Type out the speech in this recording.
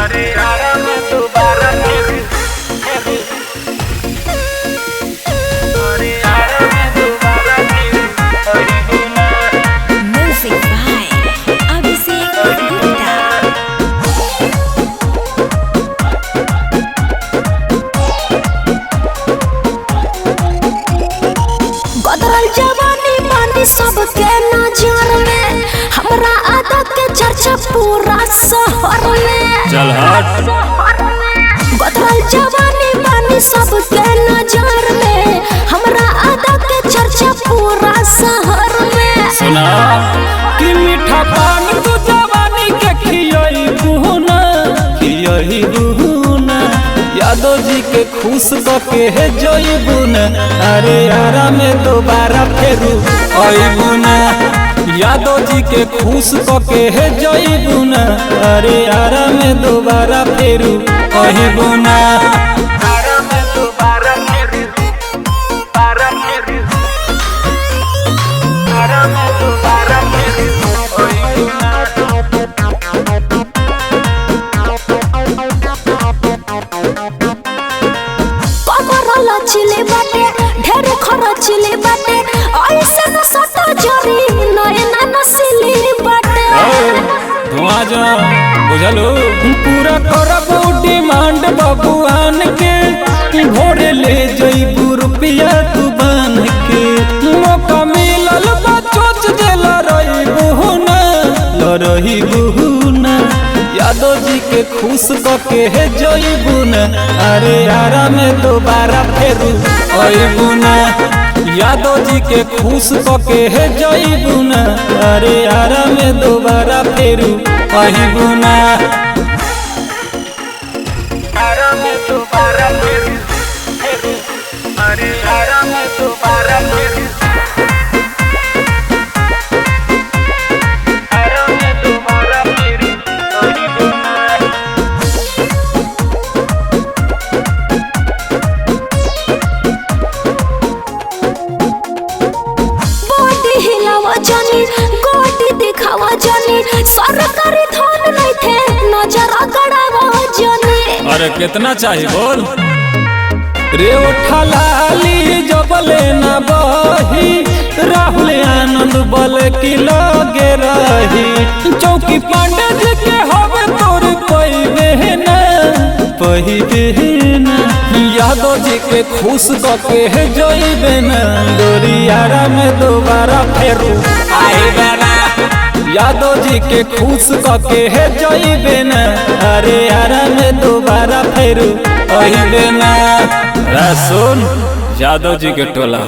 अरे यारा मैं दोबारा अरे यारा मैं दोबारा Music by Abhishek Gupta. गदरल जवानी बानी सबके नजर में, हमरा आदत के चर्चा पूरा शहर में। चल हट। गदरल जवानी बानी सबके नजर में, हमरा आदत के चर्चा पूरा शहर में। सुना कि मीठा पान तू जवानी के खियई बुहना यादव जी के खुश के है जोईबुन। अरे यारा में दोबारा फेरू अइबुना, यादव जी के खुश के है जोईबुन। अरे यारा में दोबारा फेरू अइबुना। यारा में दोबारा फेरू दोबारा फेरू यारा में दोबारा फेरू अइबुना। चिले बाटे ढेर खरचिले बाटे, ऐसे न सटा जरी नयना नसिली बाटे। धुआं जा बुझलो पूरा करब डिमांड बबुआन के, भोरे ले जइबू रुपया तू बान के। मौका मिलल बा चोच देला रही बुहना, यादव जी के खुश के है जोईबुन। अरे यारा में दोबारा फेरू अइबुना, यादव जी के खुश के है जोईबुन। अरे यारा में दोबारा फेरू अइबुना। यारा में दोबारा फेरू अरे यारा में दोबारा फेरू दिखावा जानी, सरकारी धन नहीं थे नजर गड़ावा जानी। अरे कितना चाहिए बोल रे। उठा लाली जबले न बही, राहुल आनंद बल की लगे रही। चौकी पांडे जी के हवे तोर पही बहन, यादव जी के खुश के है जोईबेन। गोरियारा में दोबारा फेरू आइबेना, यादव जी के खुश के है जोईबेन। अरे यारा में दोबारा फेरू अइबेना। सुन यादव जी के टोला